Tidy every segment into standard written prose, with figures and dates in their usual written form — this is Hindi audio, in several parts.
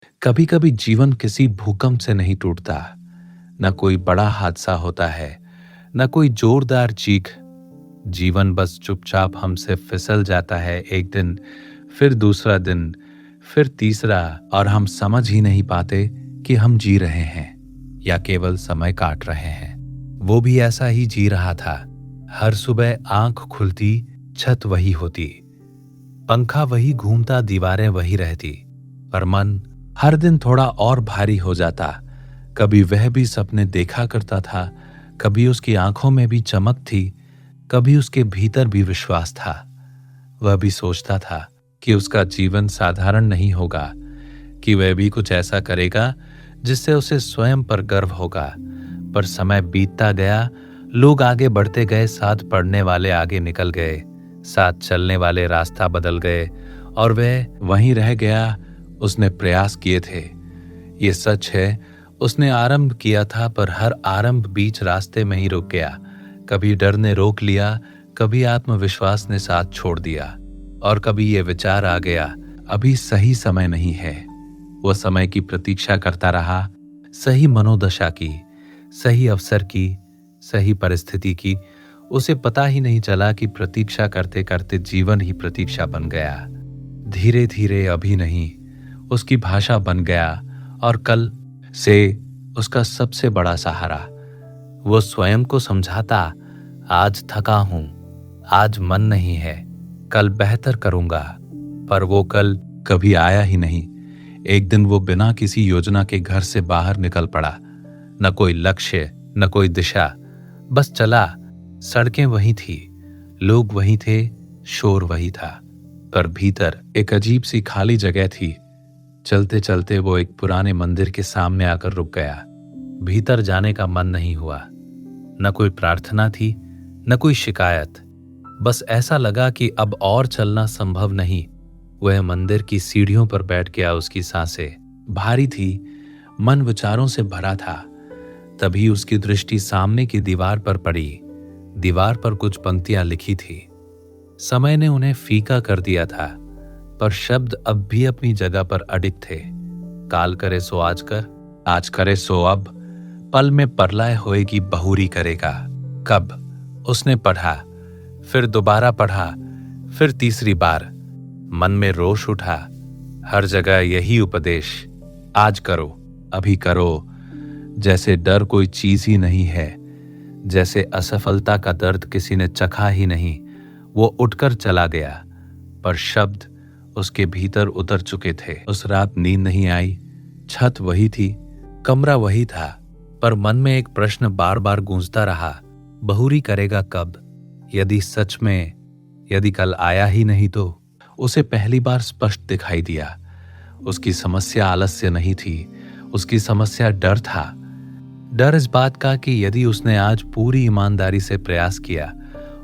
कभी कभी जीवन किसी भूकंप से नहीं टूटता। न कोई बड़ा हादसा होता है, न कोई जोरदार चीख। जीवन बस चुपचाप हमसे फिसल जाता है, एक दिन, फिर दूसरा दिन, फिर तीसरा, और हम समझ ही नहीं पाते कि हम जी रहे हैं या केवल समय काट रहे हैं। वो भी ऐसा ही जी रहा था। हर सुबह आंख खुलती, छत वही होती, पंखा वही घूमता, दीवारें वही रहती, पर मन हर दिन थोड़ा और भारी हो जाता। कभी वह भी सपने देखा करता था, कभी उसकी आंखों में भी चमक थी, कभी उसके भीतर भी विश्वास था। वह भी सोचता था कि उसका जीवन साधारण नहीं होगा, कि वह भी कुछ ऐसा करेगा जिससे उसे स्वयं पर गर्व होगा। पर समय बीतता गया, लोग आगे बढ़ते गए, साथ पढ़ने वाले आगे निकल गए, साथ चलने वाले रास्ता बदल गए, और वह वहीं रह गया। उसने प्रयास किए थे, ये सच है, उसने आरंभ किया था, पर हर आरंभ बीच रास्ते में ही रुक गया। कभी डर ने रोक लिया, कभी आत्मविश्वास ने साथ छोड़ दिया, और कभी ये विचार आ गया, अभी सही समय नहीं है। वह समय की प्रतीक्षा करता रहा, सही मनोदशा की, सही अवसर की, सही परिस्थिति की। उसे पता ही नहीं चला कि प्रतीक्षा करते करते जीवन ही प्रतीक्षा बन गया। धीरे धीरे, अभी नहीं, उसकी भाषा बन गया, और कल से उसका सबसे बड़ा सहारा। वो स्वयं को समझाता, आज थका हूं, आज मन नहीं है, कल बेहतर करूंगा। पर वो कल कभी आया ही नहीं। एक दिन वो बिना किसी योजना के घर से बाहर निकल पड़ा। न कोई लक्ष्य, न कोई दिशा, बस चला। सड़कें वही थी, लोग वही थे, शोर वही था, पर भीतर एक अजीब सी खाली जगह थी। चलते चलते वो एक पुराने मंदिर के सामने आकर रुक गया। भीतर जाने का मन नहीं हुआ। न कोई प्रार्थना थी, न कोई शिकायत। बस ऐसा लगा कि अब और चलना संभव नहीं। वह मंदिर की सीढ़ियों पर बैठ गया। उसकी सांसें भारी थी, मन विचारों से भरा था। तभी उसकी दृष्टि सामने की दीवार पर पड़ी। दीवार पर कुछ पंक्तियां लिखी थी। समय ने उन्हें फीका कर दिया था, पर शब्द अब भी अपनी जगह पर अडिग थे। काल करे सो आज कर, आज करे सो अब, पल में परलय होएगी बहुरी करेगा। कब? उसने पढ़ा, फिर दोबारा पढ़ा, फिर तीसरी बार। मन में रोष उठा। हर जगह यही उपदेश, आज करो, अभी करो। जैसे डर कोई चीज ही नहीं है, जैसे असफलता का दर्द किसी ने चखा ही नहीं। वो उठकर चला गया, पर शब्द उसके भीतर उतर चुके थे। उस रात नींद नहीं आई। छत वही थी, कमरा वही था, पर मन में एक प्रश्न बार बार गूंजता रहा, बहुरी करेगा कब? यदि सच में, यदि कल आया ही नहीं तो? उसे पहली बार स्पष्ट दिखाई दिया। उसकी समस्या आलस्य नहीं थी, उसकी समस्या डर था। डर इस बात का कि यदि उसने आज पूरी ईमानदारी से प्रयास किया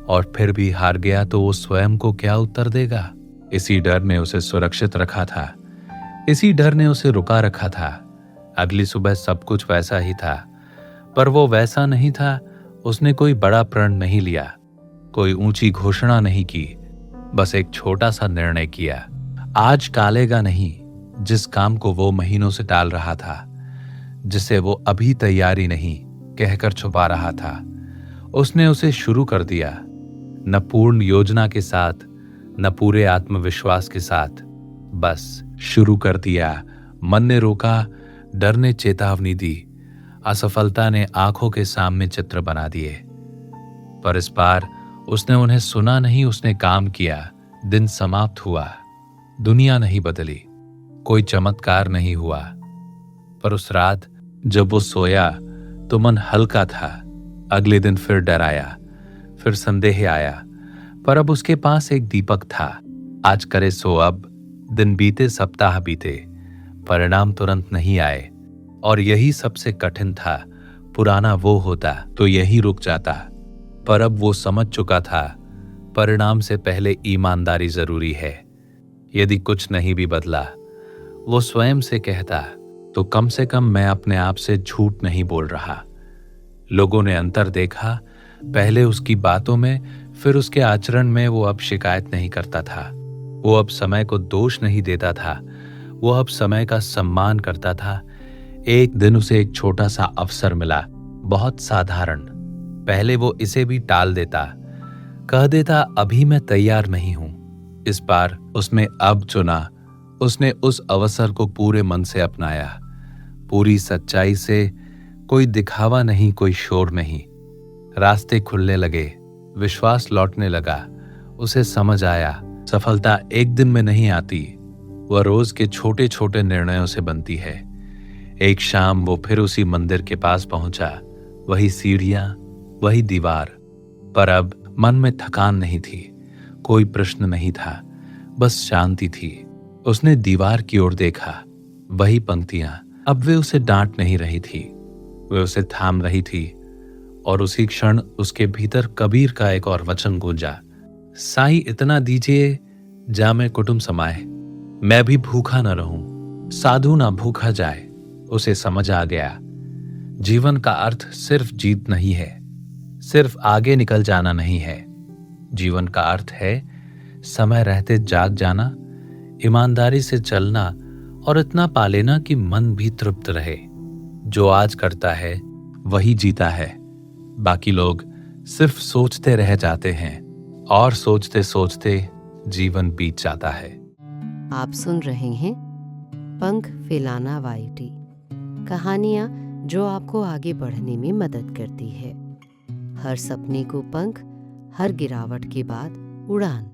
और फिर भी हार गया तो वो स्वयं को क्या उत्तर देगा। इसी डर ने उसे सुरक्षित रखा था, इसी डर ने उसे रुका रखा था। अगली सुबह सब कुछ वैसा ही था, पर वो वैसा नहीं था। उसने कोई बड़ा प्रण नहीं लिया, कोई ऊंची घोषणा नहीं की, बस एक छोटा सा निर्णय किया। आज टालेगा नहीं। जिस काम को वो महीनों से टाल रहा था, जिसे वो अभी तैयारी नहीं कहकर छुपा रहा था, उसने उसे शुरू कर दिया। न पूर्ण योजना के साथ, न पूरे आत्मविश्वास के साथ, बस शुरू कर दिया। मन ने रोका, डर ने चेतावनी दी, असफलता ने आंखों के सामने चित्र बना दिए। पर इस बार उसने उन्हें सुना नहीं, उसने काम किया। दिन समाप्त हुआ, दुनिया नहीं बदली, कोई चमत्कार नहीं हुआ। पर उस रात जब वो सोया तो मन हल्का था। अगले दिन फिर डर आया, फिर संदेह आया, पर अब उसके पास एक दीपक था। आज करे सो अब। दिन बीते, सप्ताह बीते, परिणाम तुरंत नहीं आए, और यही सबसे कठिन था। पुराना वो होता तो यही रुक जाता, पर अब वो समझ चुका था, परिणाम से पहले ईमानदारी जरूरी है। यदि कुछ नहीं भी बदला, वो स्वयं से कहता, तो कम से कम मैं अपने आप से झूठ नहीं बोल रहा। लोगों ने अंतर देखा, पहले उसकी बातों में, फिर उसके आचरण में। वो अब शिकायत नहीं करता था, वो अब समय को दोष नहीं देता था, वो अब समय का सम्मान करता था। एक दिन उसे एक छोटा सा अवसर मिला, बहुत साधारण। पहले वो इसे भी टाल देता, कह देता अभी मैं तैयार नहीं हूं। इस बार उसने अब चुना। उसने उस अवसर को पूरे मन से अपनाया, पूरी सच्चाई से। कोई दिखावा नहीं, कोई शोर नहीं। रास्ते खुलने लगे, विश्वास लौटने लगा। उसे समझ आया, सफलता एक दिन में नहीं आती, वह रोज के छोटे छोटे निर्णयों से बनती है। एक शाम वो फिर उसी मंदिर के पास पहुंचा, वही सीढ़ियां, वही दीवार। पर अब मन में थकान नहीं थी, कोई प्रश्न नहीं था, बस शांति थी। उसने दीवार की ओर देखा, वही पंक्तियां। अब वे उसे डांट नहीं रही थी, वे उसे थाम रही थी। और उसी क्षण उसके भीतर कबीर का एक और वचन गूंजा, साईं इतना दीजिए जामे कुटुंब समाए, मैं भी भूखा न रहूं, साधु ना भूखा जाए। उसे समझ आ गया, जीवन का अर्थ सिर्फ जीत नहीं है, सिर्फ आगे निकल जाना नहीं है। जीवन का अर्थ है समय रहते जाग जाना, ईमानदारी से चलना और इतना पा लेना कि मन भी तृप्त रहे। जो आज करता है वही जीता है, बाकी लोग सिर्फ सोचते रह जाते हैं और सोचते सोचते जीवन बीत जाता है। आप सुन रहे हैं पंख फैलाना वाईटी, कहानियां जो आपको आगे बढ़ने में मदद करती है। हर सपने को पंख, हर गिरावट के बाद उड़ान।